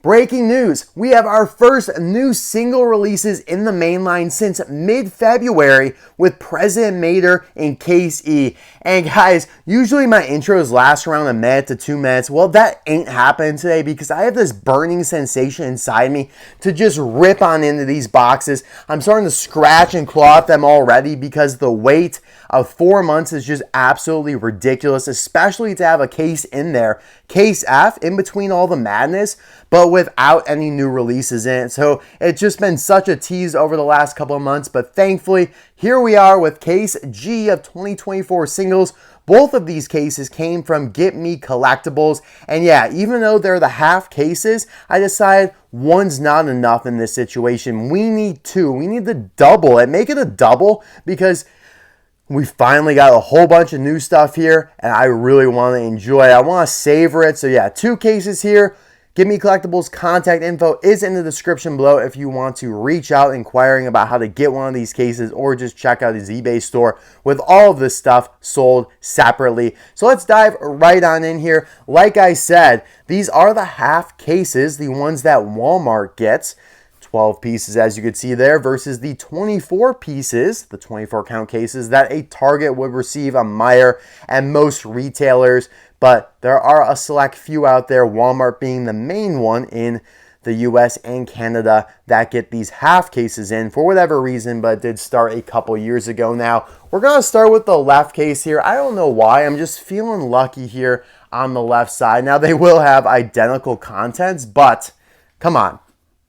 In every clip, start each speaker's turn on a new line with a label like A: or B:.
A: Breaking news, we have our first new single releases in the mainline since mid-February with President Mater in Case E. And guys, usually my intros last around a minute to 2 minutes. Well, that ain't happening today because I have this burning sensation inside me to just rip on into these boxes. I'm starting to scratch and claw at them already because the wait of 4 months is just absolutely ridiculous, especially to have a case in there, Case F, in between all the madness, but without any new releases in it. So it's just been such a tease over the last couple of months, but thankfully, here we are with Case G of 2024 singles. Both of these cases came from GetMeCollecitlbes, and yeah, even though they're the half cases, I decided one's not enough in this situation. We need two. We need to double it. Make it a double because we finally got a whole bunch of new stuff here, and I really want to enjoy it. I want to savor it. So yeah, 2 cases here. GetMeCollecitlbes contact info is in the description below if you want to reach out inquiring about how to get one of these cases or just check out his eBay store with all of this stuff sold separately. So let's dive right on in here. Like I said, these are the half cases, the ones that Walmart gets. 12 pieces as you can see there versus the 24 pieces, the 24 count cases that a Target would receive, a Meijer, and most retailers. But there are a select few out there, Walmart being the main one in the US and Canada, that get these half cases in for whatever reason, but it did start a couple years ago now. We're going to start with the left case here. I don't know why. I'm just feeling lucky here on the left side. Now, they will have identical contents, but come on.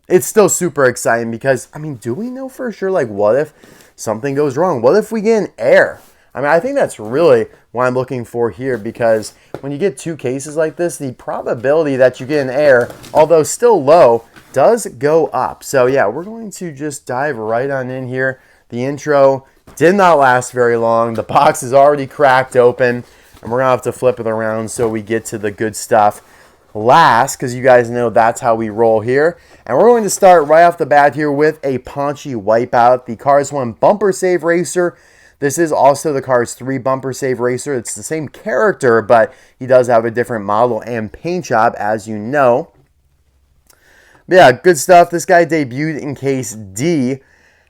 A: It's still super exciting because, I mean, do we know for sure, like, what if something goes wrong? What if we get an error? I mean, I think that's really what I'm looking for here because when you get 2 cases like this, the probability that you get an error, although still low, does go up. So, yeah, we're going to just dive right on in here. The intro did not last very long. The box is already cracked open, and we're going to have to flip it around so we get to the good stuff last, because you guys know that's how we roll here. And we're going to start right off the bat here with a Ponchy Wipeout, the Cars 1 Bumper Save Racer. This is also the Cars 3 Bumper Save Racer. It's the same character, but he does have a different model and paint job, as you know. But yeah, good stuff. This guy debuted in Case D,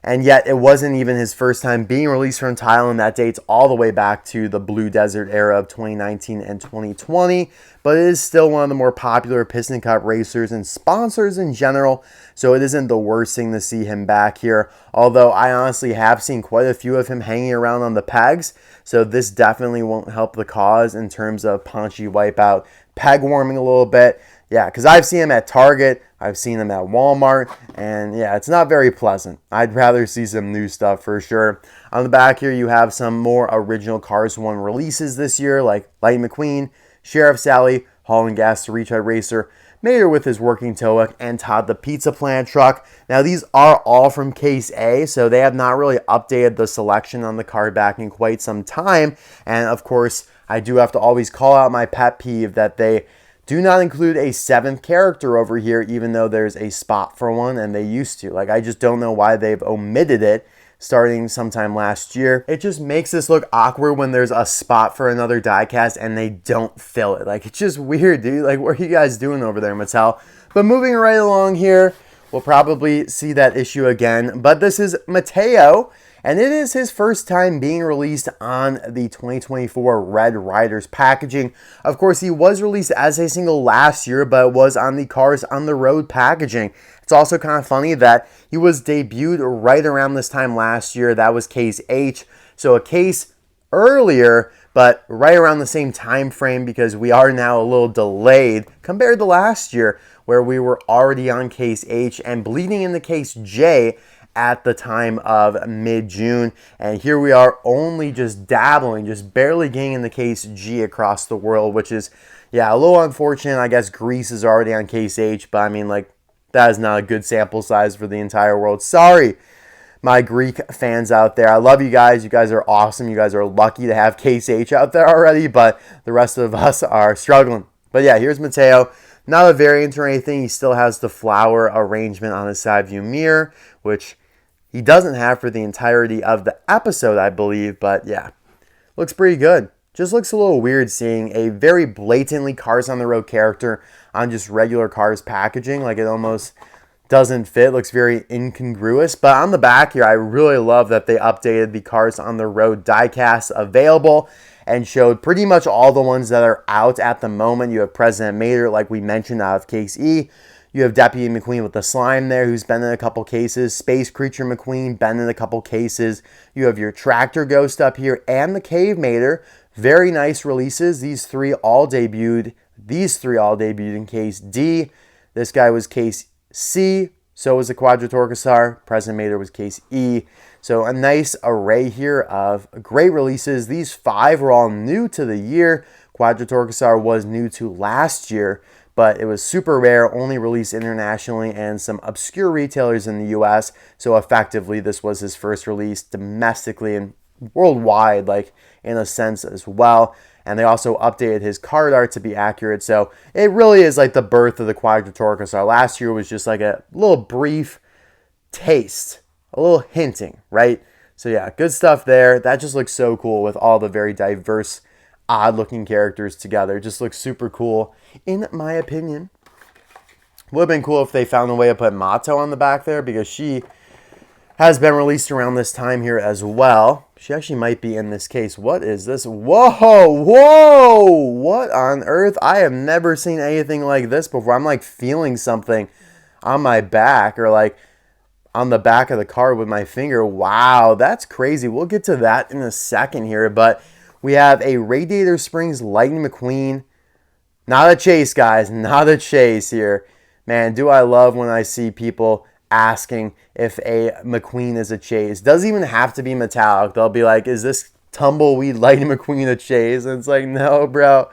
A: and yet it wasn't even his first time being released from Thailand. That dates all the way back to the Blue Desert era of 2019 and 2020. But it is still one of the more popular Piston Cup racers and sponsors in general. So it isn't the worst thing to see him back here. Although I honestly have seen quite a few of him hanging around on the pegs. So this definitely won't help the cause in terms of Ponchy Wipeout peg warming a little bit. Yeah, because I've seen him at Target, I've seen him at Walmart, and yeah, it's not very pleasant. I'd rather see some new stuff for sure. On the back here, you have some more original Cars 1 releases this year, like Lightning McQueen, Sheriff Sally, Hauling Gas to Retread Racer, Mater with his working tow and Todd the Pizza Plant truck. Now, these are all from Case A, so they have not really updated the selection on the card back in quite some time. And of course, I do have to always call out my pet peeve that they do not include a 7th character over here, even though there's a spot for one, and they used to. Like, I just don't know why they've omitted it starting sometime last year. It just makes this look awkward when there's a spot for another diecast and they don't fill it. Like, it's just weird, dude. Like, what are you guys doing over there, Mattel? But moving right along here, we'll probably see that issue again. But this is Mateo, and it is his first time being released on the 2024 Red Riders packaging. Of course, he was released as a single last year, but it was on the Cars on the Road packaging. It's also kind of funny that he was debuted right around this time last year. That was Case H, so a case earlier, but right around the same time frame because we are now a little delayed compared to last year where we were already on Case H and bleeding into Case J at the time of mid-June, and here we are only just dabbling, just barely getting in the Case G across the world, which is, yeah, a little unfortunate. I guess Greece is already on Case H, but I mean, like, that is not a good sample size for the entire world. Sorry, my Greek fans out there. I love you guys. You guys are awesome. You guys are lucky to have Case H out there already, but the rest of us are struggling. But yeah, here's Mateo. Not a variant or anything. He still has the flower arrangement on his side view mirror, which he doesn't have for the entirety of the episode, I believe. But yeah, looks pretty good. Just looks a little weird seeing a very blatantly Cars on the Road character on just regular cars packaging. Like it almost doesn't fit, looks very incongruous. But on the back here, I really love that they updated the Cars on the Road diecast available and showed pretty much all the ones that are out at the moment. You have President Mater, like we mentioned, out of Case E. You have Deputy McQueen with the slime there, who's been in a couple cases. Space Creature McQueen, been in a couple cases. You have your Tractor Ghost up here and the Cave Mater. Very nice releases. These three all debuted in Case D. This guy was Case C. So was the Quadratorcosar. President Mater was Case E. So a nice array here of great releases. These 5 were all new to the year. Quadratorcosar was new to last year, but it was super rare, only released internationally and some obscure retailers in the US. So effectively, this was his first release domestically and worldwide, like in a sense as well. And they also updated his card art to be accurate. So it really is like the birth of the Quadratorcosar. Last year was just like a little brief taste, a little hinting, right? So yeah, good stuff there. That just looks so cool with all the very diverse, odd-looking characters together. It just looks super cool, in my opinion. Would have been cool if they found a way to put Mato on the back there, because she has been released around this time here as well. She actually might be in this case. What is this? Whoa, whoa! What on earth? I have never seen anything like this before. I'm like feeling something on my back, or like on the back of the card with my finger. Wow, that's crazy. We'll get to that in a second here, but we have a Radiator Springs Lightning McQueen. Not a chase, guys. Not a chase here. Man, do I love when I see people asking if a McQueen is a chase. Doesn't even have to be metallic. They'll be like, is this Tumbleweed Lightning McQueen a chase? And it's like, no, bro.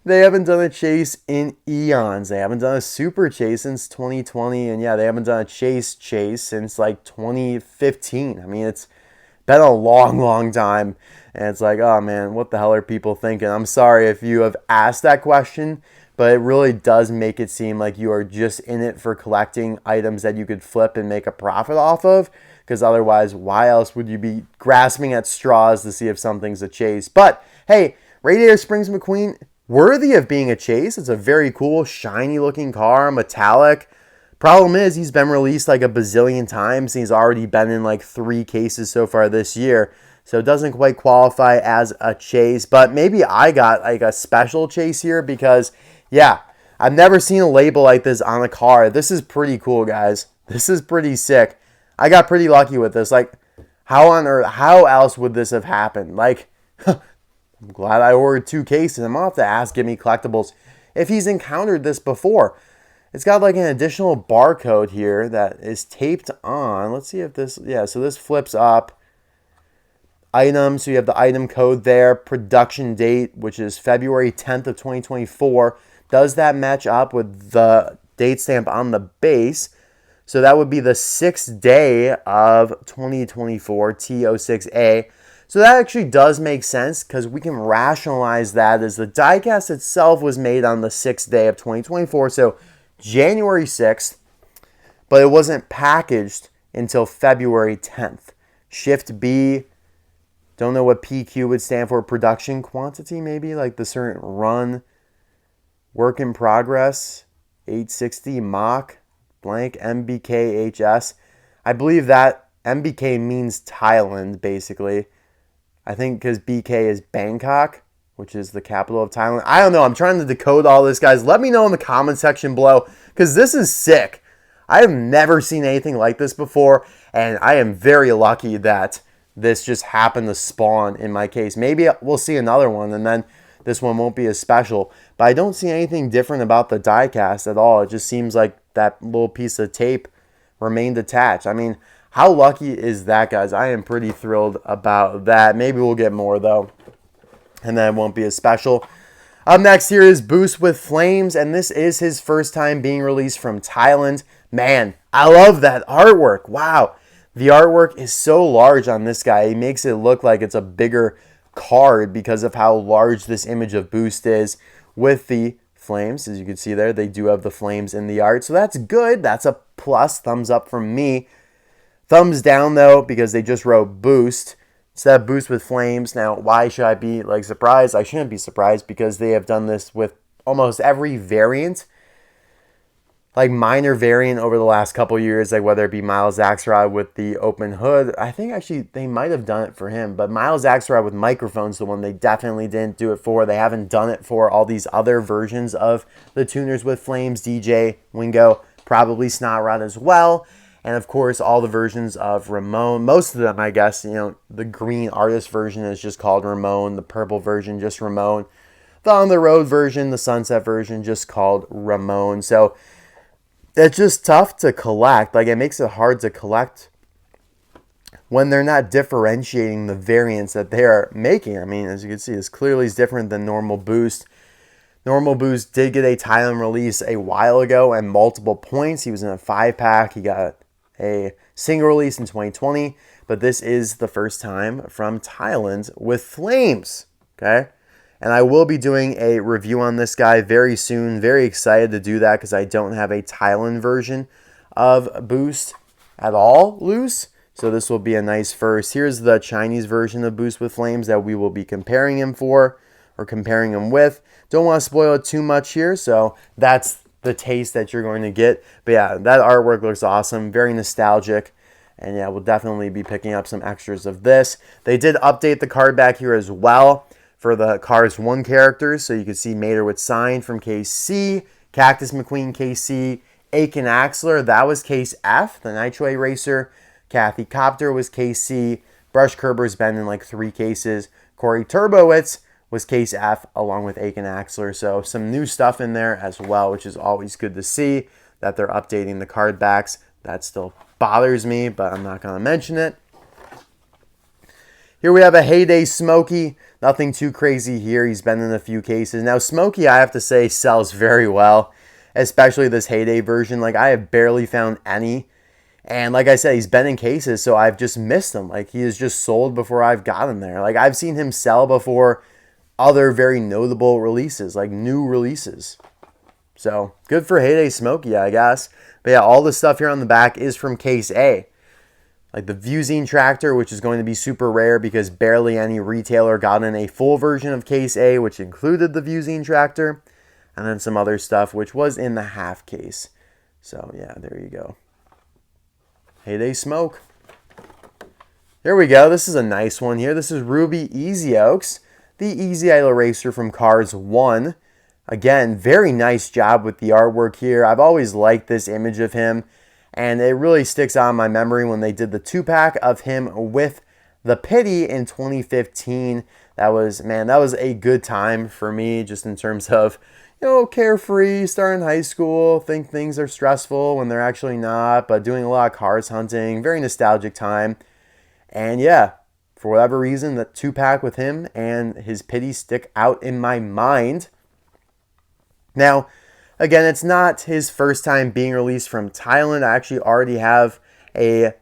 A: They haven't done a chase in eons. They haven't done a super chase since 2020. And yeah, they haven't done a chase since like 2015. I mean, it's been a long, long time. And it's like, oh man, what the hell are people thinking? I'm sorry if you have asked that question, but it really does make it seem like you are just in it for collecting items that you could flip and make a profit off of, because otherwise, why else would you be grasping at straws to see if something's a chase? But hey, Radiator Springs McQueen, worthy of being a chase. It's a very cool, shiny looking car, metallic. Problem is, he's been released like a bazillion times, and he's already been in like 3 cases so far this year. So it doesn't quite qualify as a chase, but maybe I got like a special chase here because, yeah, I've never seen a label like this on a car. This is pretty cool, guys. This is pretty sick. I got pretty lucky with this. Like, how on earth, how else would this have happened? Like, I'm glad I ordered 2 cases. I'm going to have to ask GetMeCollecitlbes if he's encountered this before. It's got like an additional barcode here that is taped on. Let's see if this, yeah, so this flips up. Item, so you have the item code there, production date, which is February 10th of 2024. Does that match up with the date stamp on the base? So that would be the 6th day of 2024, T06A. So that actually does make sense, because we can rationalize that as the diecast itself was made on the 6th day of 2024, so January 6th, but it wasn't packaged until February 10th. Shift B, don't know what PQ would stand for, production quantity maybe, like the certain run, work in progress, 860 Mach, blank, MBKHS. I believe that MBK means Thailand, basically. I think because BK is Bangkok, which is the capital of Thailand. I don't know. I'm trying to decode all this, guys. Let me know in the comment section below, because this is sick. I have never seen anything like this before, and I am very lucky that this just happened to spawn in my case. Maybe we'll see another one, and then this one won't be as special. But I don't see anything different about the diecast at all. It just seems like that little piece of tape remained attached. I mean, how lucky is that, guys? I am pretty thrilled about that. Maybe we'll get more, though, and then it won't be as special. Up next here is Boost with Flames, and this is his first time being released from Thailand. Man, I love that artwork. Wow. The artwork is so large on this guy. He makes it look like it's a bigger card because of how large this image of Boost is with the flames. As you can see there, they do have the flames in the art. So that's good. That's a plus. Thumbs up from me. Thumbs down, though, because they just wrote Boost instead of Boost with Flames. Now, why should I be like surprised? I shouldn't be surprised because they have done this with almost every variant like minor variant over the last couple years, like whether it be Miles Axelrod with the open hood. I think actually they might have done it for him, but Miles Axelrod with microphones, the one they definitely didn't do it for. They haven't done it for all these other versions of the tuners with flames, DJ, Wingo, probably Snot Rod as well. And of course, all the versions of Ramon, most of them, I guess, the green artist version is just called Ramon, the purple version, just Ramon. The on the road version, the sunset version, just called Ramon. So it's just tough to collect. Like, it makes it hard to collect when they're not differentiating the variants that they are making. I mean, as you can see, this clearly is different than Normal Boost. Normal Boost did get a Thailand release a while ago and multiple points. He was in a 5-pack. He got a single release in 2020. But this is the first time from Thailand with flames. Okay? And I will be doing a review on this guy very soon. Very excited to do that because I don't have a Thailand version of Boost at all loose. So this will be a nice first. Here's the Chinese version of Boost with Flames that we will be comparing him with. Don't want to spoil it too much here, so that's the taste that you're going to get. But yeah, that artwork looks awesome. Very nostalgic. And yeah, we'll definitely be picking up some extras of this. They did update the card back here as well for the Cars 1 characters. So you can see Mater with Sign from Case C, Cactus McQueen Case C, Aiken Axler, that was Case F, the Nitro A Racer. Kathy Copter was Case C. Brush Kerber's been in like 3 cases. Corey Turbowitz was Case F along with Aiken Axler. So some new stuff in there as well, which is always good to see that they're updating the card backs. That still bothers me, but I'm not going to mention it. Here we have a Heyday Smokey. Nothing too crazy here. He's been in a few cases. Now, Smokey, I have to say, sells very well, especially this Heyday version. Like, I have barely found any. And like I said, he's been in cases, so I've just missed him. Like, he is just sold before I've got him there. Like, I've seen him sell before other very notable releases, like new releases. So, good for Heyday Smokey, I guess. But yeah, all the stuff here on the back is from Case A. Like the Vuezine tractor, which is going to be super rare because barely any retailer got in a full version of Case A, which included the Vuezine tractor. And then some other stuff, which was in the half case. So yeah, there you go. Heyday Smoke. Here we go. This is a nice one here. This is Ruby Easy Oaks, the Easy Idle Racer from Cars 1. Again, very nice job with the artwork here. I've always liked this image of him. And it really sticks out in my memory when they did the 2-pack of him with the Pity in 2015. That was a good time for me just in terms of, carefree, starting high school, think things are stressful when they're actually not, but doing a lot of cars hunting, very nostalgic time. And yeah, for whatever reason, the 2-pack with him and his Pity stick out in my mind. Now, again, it's not his first time being released from Thailand. I actually already have a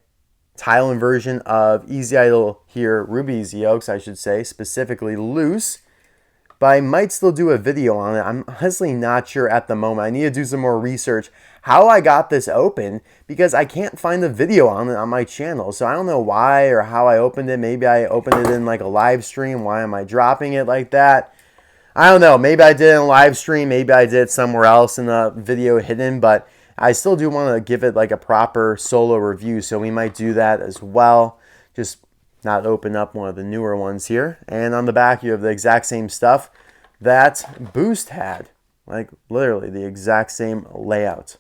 A: Thailand version of Easy Idle here, Ruby Easy Oaks, I should say, specifically loose. But I might still do a video on it. I'm honestly not sure at the moment. I need to do some more research how I got this open because I can't find a video on it on my channel. So I don't know why or how I opened it. Maybe I opened it in like a live stream. Why am I dropping it like that? I don't know. Maybe I did it in a live stream. Maybe I did it somewhere else in a video hidden. But I still do want to give it like a proper solo review. So we might do that as well. Just not open up one of the newer ones here. And on the back, you have the exact same stuff that Boost had. Like literally the exact same layout.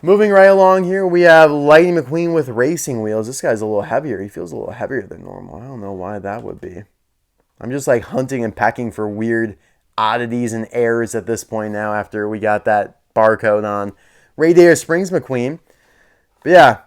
A: Moving right along here, we have Lightning McQueen with racing wheels. This guy's a little heavier. He feels a little heavier than normal. I don't know why that would be. I'm just like hunting and pecking for weird oddities and errors at this point now after we got that barcode on Radiator Springs McQueen. But yeah,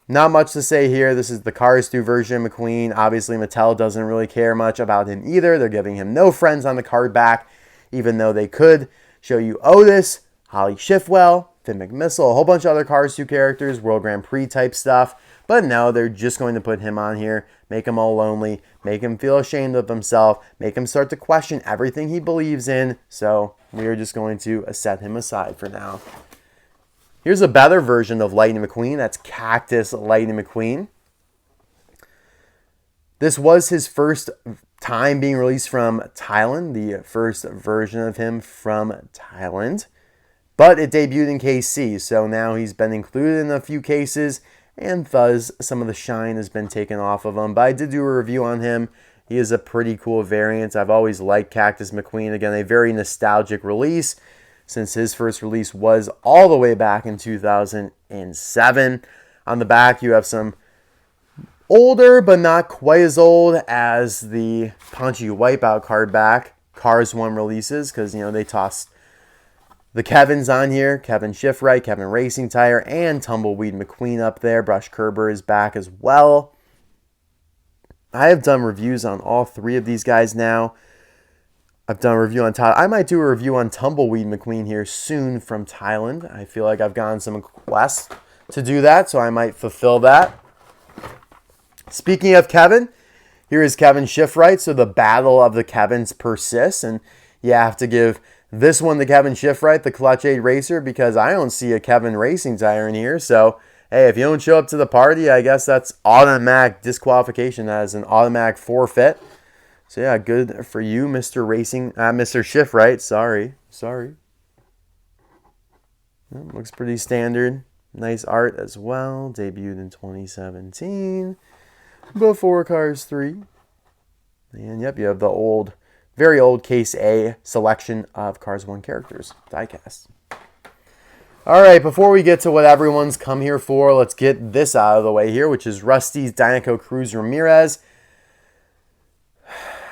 A: not much to say here. This is the Cars 2 version McQueen. Obviously, Mattel doesn't really care much about him either. They're giving him no friends on the card back, even though they could show you Otis, Holly Schiffwell, Finn McMissile, a whole bunch of other Cars 2 characters, World Grand Prix type stuff. But no, they're just going to put him on here, make him all lonely, make him feel ashamed of himself, make him start to question everything he believes in. So we are just going to set him aside for now. Here's a better version of Lightning McQueen. That's Cactus Lightning McQueen. This was his first time being released from Thailand, the first version of him from Thailand. but it debuted in Case C, so now he's been included in a few cases, and thus some of the shine has been taken off of him. But I did do a review on him. He is a pretty cool variant. I've always liked Cactus McQueen. Again, a very nostalgic release since his first release was all the way back in 2007. On the back, you have some older, but not quite as old as the Ponchy Wipeout card back. Cars 1 releases, because, they tossed the Kevins on here. Kevin Shiftright, Kevin Racingtire, and Tumbleweed McQueen up there. Brush Kerber is back as well. I have done reviews on all 3 of these guys now. I've done a review on Thailand. I might do a review on Tumbleweed McQueen here soon from Thailand. I feel like I've gotten some requests to do that, so I might fulfill that. Speaking of Kevin, here is Kevin Shiftright. So the battle of the Kevins persists, and you have to give this one to Kevin Shiftright, the Clutch 8 racer, because I don't see a Kevin Racingtire in here. So, hey, if you don't show up to the party, I guess that's automatic disqualification. That is an automatic forfeit. So yeah, good for you, Mr. Shiftright. Sorry. Looks pretty standard. Nice art as well. Debuted in 2017. Before Cars 3. And yep, you have the very old Case A selection of Cars 1 characters. Diecast. Alright, before we get to what everyone's come here for, let's get this out of the way here, which is Rust-eze Dinoco Cruz Ramirez.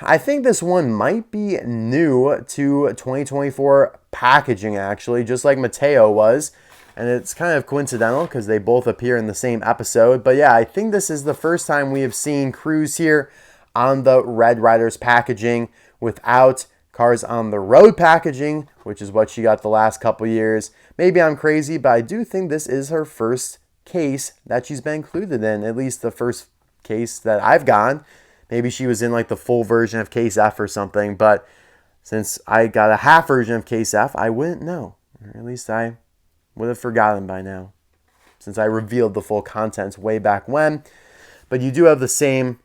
A: I think this one might be new to 2024 packaging, actually, just like Mateo was. And it's kind of coincidental because they both appear in the same episode. But yeah, I think this is the first time we have seen Cruz here on the Red Riders packaging without Cars on the Road packaging, which is what she got the last couple years. Maybe I'm crazy, but I do think this is her first case that she's been included in, at least the first case that I've gotten. Maybe she was in like the full version of Case F or something, but since I got a half version of Case F, I wouldn't know. Or at least I would have forgotten by now, since I revealed the full contents way back when. But you do have the same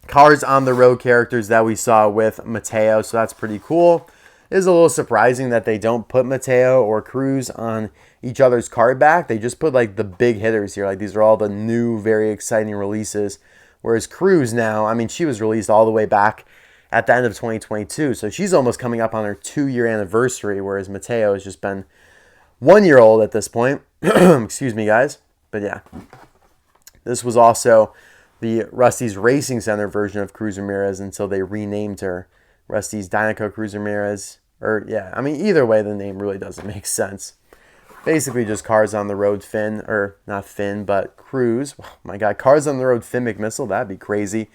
A: Cars on the Road characters that we saw with Mateo, so that's pretty cool. It is a little surprising that they don't put Mateo or Cruz on each other's card back. They just put like the big hitters here. Like these are all the new, very exciting releases. Whereas Cruz now, I mean, she was released all the way back at the end of 2022. So she's almost coming up on her 2-year anniversary, whereas Mateo has just been 1 year old at this point. Excuse me, guys. But yeah, this was also the Rust-eze Racing Center version of Cruz Ramirez until they renamed her Rust-eze Dinoco Cruz Ramirez. Or yeah, I mean, either way, the name really doesn't make sense. Basically just Cars on the Road Finn, or not Finn, but Cruz. Oh my God, Cars on the Road Finn McMissile, that'd be crazy.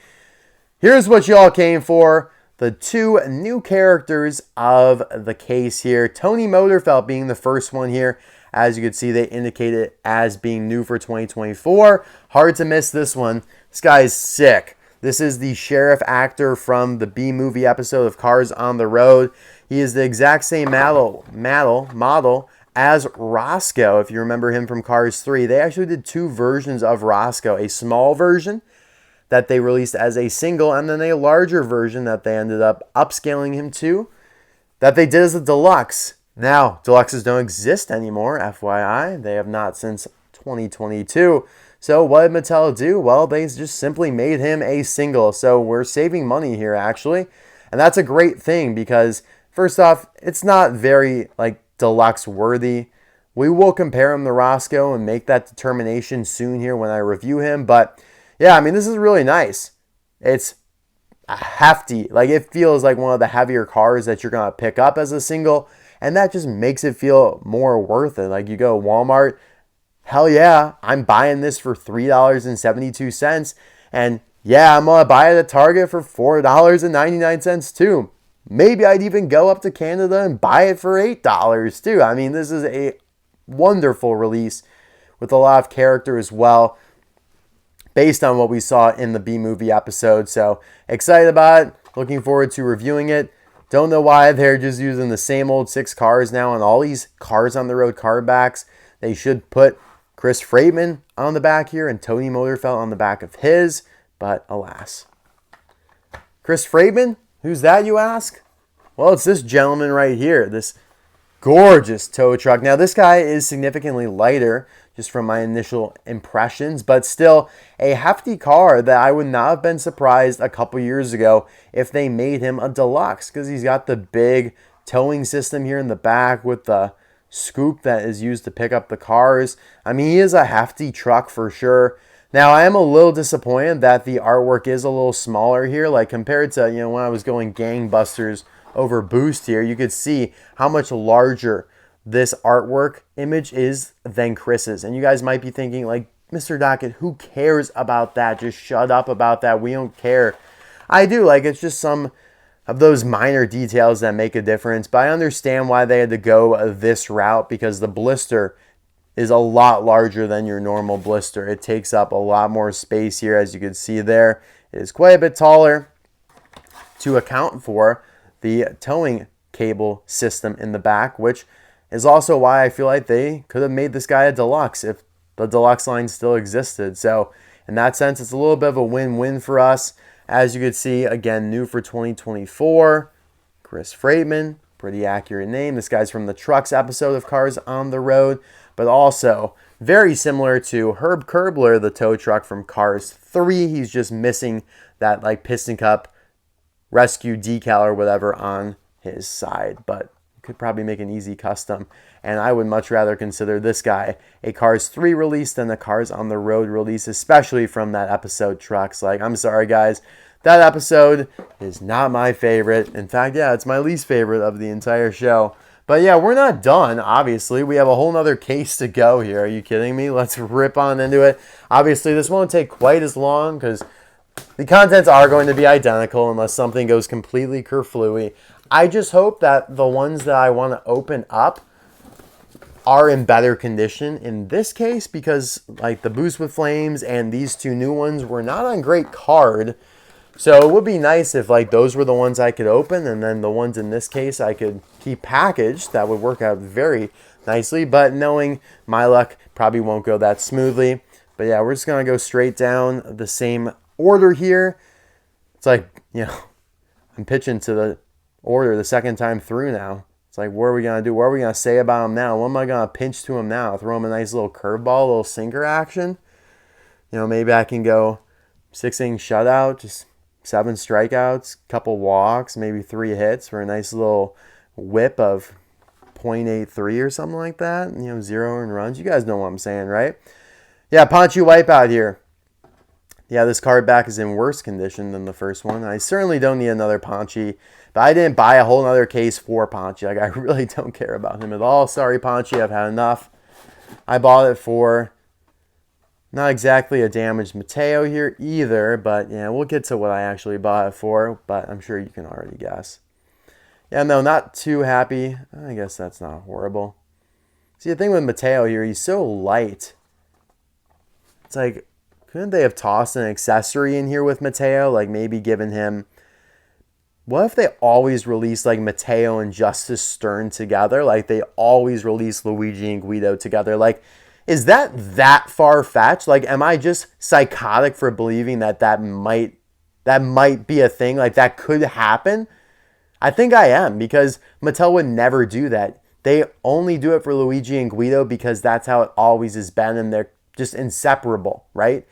A: Here's what y'all came for. The 2 new characters of the case here. Tony Motorfelt being the first one here. As you can see, they indicate it as being new for 2024. Hard to miss this one. This guy is sick. This is the sheriff actor from the B-movie episode of Cars on the Road. He is the exact same model as Roscoe, if you remember him from Cars 3. They actually did 2 versions of Roscoe. A small version that they released as a single, and then a larger version that they ended up upscaling him to, that they did as a deluxe. Now, deluxes don't exist anymore, FYI. They have not since 2022. So what did Mattel do? Well, they just simply made him a single. So we're saving money here, actually. And that's a great thing because, first off, it's not very, deluxe worthy. We will compare him to Roscoe and make that determination soon here when I review him. But yeah, I mean, this is really nice. It's hefty. It feels like one of the heavier cars that you're going to pick up as a single. And that just makes it feel more worth it. You go to Walmart, hell yeah, I'm buying this for $3.72. And yeah, I'm going to buy it at Target for $4.99 too. Maybe I'd even go up to Canada and buy it for $8 too. I mean, this is a wonderful release with a lot of character as well, based on what we saw in the B-movie episode. So excited about it. Looking forward to reviewing it. Don't know why they're just using the same old 6 cars now on all these Cars on the Road card backs. They should put Chris Freightman on the back here and Tony Motorfelt on the back of his, but alas. Chris Freightman? Who's that, you ask? Well, it's this gentleman right here, this gorgeous tow truck. Now, this guy is significantly lighter, just from my initial impressions, but still a hefty car that I would not have been surprised a couple years ago if they made him a deluxe, because he's got the big towing system here in the back with the scoop that is used to pick up the cars. I mean, he is a hefty truck for sure. Now, I am a little disappointed that the artwork is a little smaller here, like compared to, when I was going gangbusters over Boost here, you could see how much larger this artwork image is than Chris's. And you guys might be thinking, like, Mr. Dockett, who cares about that? Just shut up about that. We don't care. I do. Like, it's just some of those minor details that make a difference. But I understand why they had to go this route, because the blister is a lot larger than your normal blister. It takes up a lot more space here, as you can see there. It is quite a bit taller to account for the towing cable system in the back, which is also why I feel like they could have made this guy a deluxe if the deluxe line still existed. So in that sense, it's a little bit of a win-win for us. As you can see, again, new for 2024, Chris Freightman, pretty accurate name. This guy's from the Trucks episode of Cars on the Road, but also very similar to Herb Kerbler, the tow truck from Cars 3. He's just missing that like piston cup rescue decal or whatever on his side, but could probably make an easy custom. And I would much rather consider this guy a Cars 3 release than a Cars on the Road release, especially from that episode Trucks. Like, I'm sorry guys, that episode is not my favorite. In fact, yeah, it's my least favorite of the entire show. But yeah, we're not done, obviously. We have a whole nother case to go here. Are you kidding me? Let's rip on into it. Obviously, this won't take quite as long because the contents are going to be identical unless something goes completely kerflooey. I just hope that the ones that I want to open up are in better condition in this case, because like the Boost with Flames and these two new ones were not on great card. So it would be nice if like those were the ones I could open, and then the ones in this case I could keep packaged. That would work out very nicely, but knowing my luck, probably won't go that smoothly. But yeah, we're just going to go straight down the same order here. It's like, I'm pitching to the order the second time through now. It's like, what are we going to do? What are we going to say about him now? What am I going to pinch to him now? Throw him a nice little curveball, a little sinker action? Maybe I can go 6-inning shutout, just 7 strikeouts, couple walks, maybe 3 hits for a nice little whip of .83 or something like that. 0 earned runs. You guys know what I'm saying, right? Yeah, Ponchy Wipeout here. Yeah, this card back is in worse condition than the first one. I certainly don't need another Ponchy, but I didn't buy a whole other case for Ponchy. Like, I really don't care about him at all. Sorry, Ponchy, I've had enough. I bought it for not exactly a damaged Mateo here either, but yeah, we'll get to what I actually bought it for, but I'm sure you can already guess. Yeah, no, not too happy. I guess that's not horrible. See, the thing with Mateo here, he's so light. It's like, couldn't they have tossed an accessory in here with Mateo? Like maybe given him... What if they always release like Mateo and Justice Stern together? Like they always release Luigi and Guido together. Like, is that far-fetched? Like, am I just psychotic for believing that might be a thing? Like, that could happen? I think I am, because Mattel would never do that. They only do it for Luigi and Guido because that's how it always has been, and they're just inseparable, right?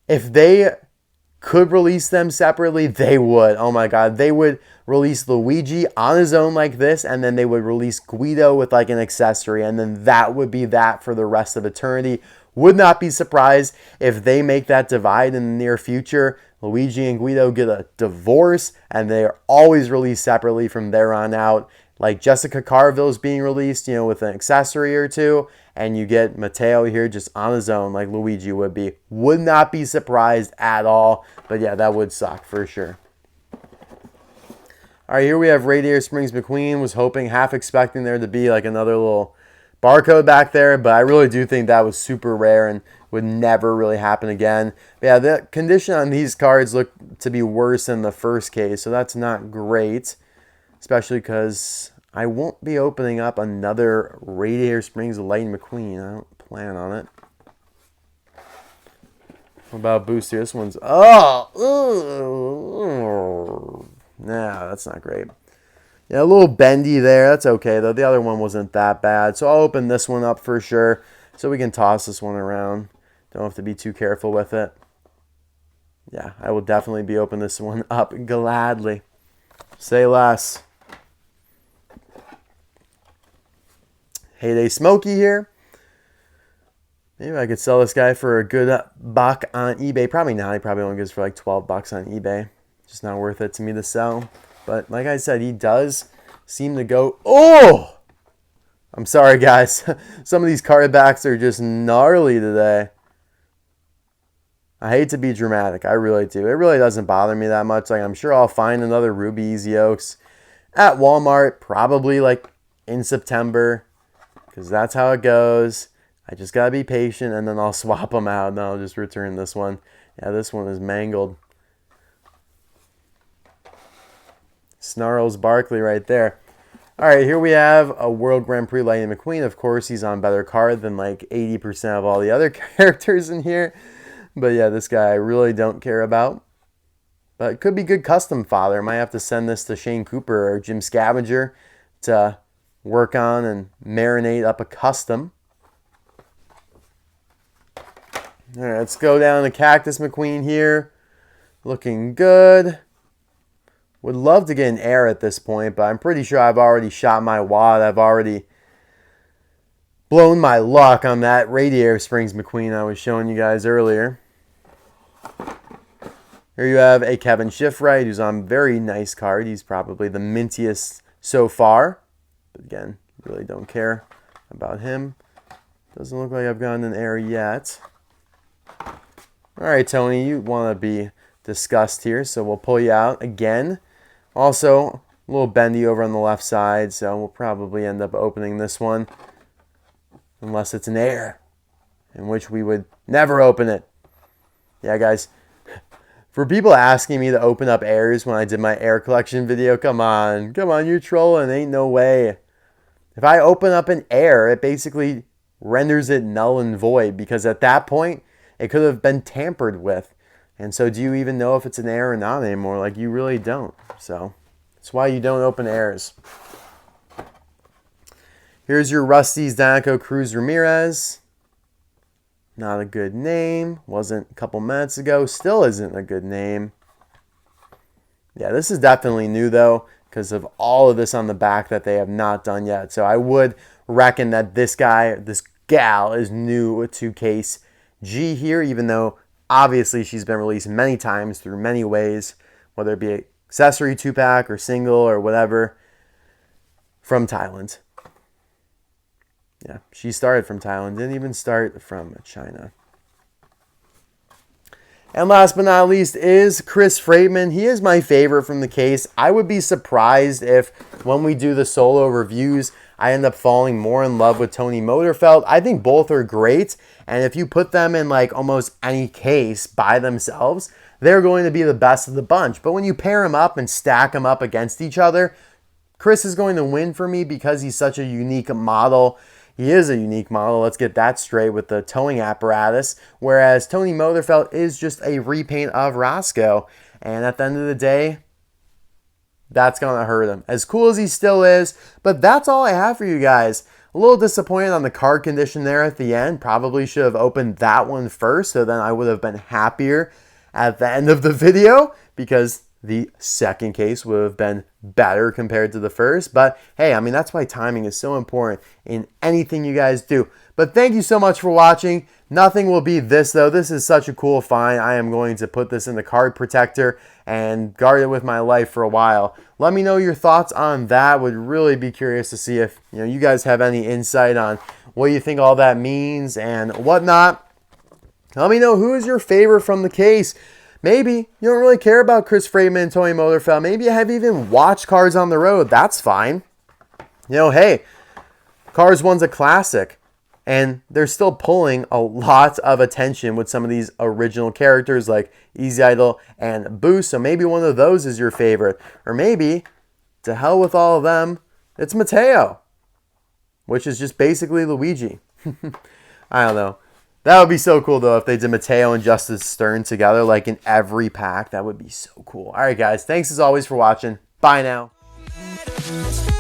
A: If they could release them separately, they would. Oh my God. They would release Luigi on his own like this, and then they would release Guido with like an accessory, and then that would be that for the rest of eternity. Would not be surprised if they make that divide in the near future. Luigi and Guido get a divorce, and they're always released separately from there on out. Like Jessica Carville's being released, with an accessory or two, and you get Mateo here just on his own like Luigi would be. Would not be surprised at all, but yeah, that would suck for sure. All right, here we have Radiator Springs McQueen. Was hoping, half expecting there to be like another little barcode back there, but I really do think that was super rare and would never really happen again. But yeah, the condition on these cards look to be worse than the first case, so that's not great, especially because I won't be opening up another Radiator Springs Lightning McQueen. I don't plan on it. What about Booster? This one's... Oh! Nah, that's not great. Yeah, a little bendy there. That's okay, though. The other one wasn't that bad. So I'll open this one up for sure so we can toss this one around. Don't have to be too careful with it. Yeah, I will definitely be opening this one up gladly. Say less. Heyday Smokey here. Maybe I could sell this guy for a good buck on eBay. Probably not. He probably only goes for like 12 bucks on eBay. Just not worth it to me to sell. But like I said, he does seem to go... Oh! I'm sorry, guys. Some of these card backs are just gnarly today. I hate to be dramatic. I really do. It really doesn't bother me that much. Like, I'm sure I'll find another Ruby Easy Oaks at Walmart, probably like in September, because that's how it goes. I just got to be patient, and then I'll swap them out, and I'll just return this one. Yeah, this one is mangled. Snarls Barkley right there. All right, here we have a World Grand Prix Lightning McQueen. Of course, he's on better card than like 80% of all the other characters in here. But yeah, this guy I really don't care about. But it could be good custom fodder. Might have to send this to Shane Cooper or Jim Scavenger to work on and marinate up a custom. All right, let's go down to Cactus McQueen here. Looking good. Would love to get an air at this point, but I'm pretty sure I've already shot my wad. I've already blown my luck on that Radiator Springs McQueen I was showing you guys earlier. Here you have a Kevin Schiffright, who's on a very nice card. He's probably the mintiest so far. But again, really don't care about him. Doesn't look like I've gotten an air yet. All right, Tony, you want to be discussed here, so we'll pull you out again. Also, a little bendy over on the left side, so we'll probably end up opening this one. Unless it's an air, in which we would never open it. Yeah, guys. For people asking me to open up airs when I did my air collection video, come on, you're trolling. Ain't no way. If I open up an air, it basically renders it null and void, because at that point, it could have been tampered with. And so do you even know if it's an air or not anymore? Like, you really don't. So that's why you don't open airs. Here's your Rust-eze Dinoco Cruz Ramirez. Not a good name. Wasn't a couple minutes ago. Still isn't a good name. Yeah, this is definitely new, though, because of all of this on the back that they have not done yet. So I would reckon that this gal is new to case G here, even though obviously she's been released many times through many ways, whether it be accessory 2-pack or single or whatever, from Thailand. Yeah, she started from Thailand, didn't even start from China. And last but not least is Chris Freightman. He is my favorite from the case. I would be surprised if when we do the solo reviews, I end up falling more in love with Tony Motorfelt. I think both are great, and if you put them in like almost any case by themselves, they're going to be the best of the bunch. But when you pair them up and stack them up against each other, Chris is going to win for me because he's such a unique model. He is a unique model, let's get that straight with the towing apparatus, whereas Tony Motorfelt is just a repaint of Roscoe. And at the end of the day, that's going to hurt him. As cool as he still is, but that's all I have for you guys. A little disappointed on the card condition there at the end. Probably should have opened that one first, so then I would have been happier at the end of the video, because the second case would have been better compared to the first. But hey, I mean, that's why timing is so important in anything you guys do. But thank you so much for watching. Nothing will beat this, though. This is such a cool find. I am going to put this in the card protector and guard it with my life for a while. Let me know your thoughts on that. Would really be curious to see if you guys have any insight on what you think all that means and whatnot. Let me know who is your favorite from the case. Maybe you don't really care about Chris Freightman and Tony Motorfelt. Maybe you have even watched Cars on the Road. That's fine. Hey, Cars 1's a classic, and they're still pulling a lot of attention with some of these original characters like Easy Idol and Boost. So maybe one of those is your favorite. Or maybe, to hell with all of them, it's Mateo, which is just basically Luigi. I don't know. That would be so cool, though, if they did Mateo and Justice Stern together, like in every pack. That would be so cool. All right, guys. Thanks, as always, for watching. Bye now.
B: matters.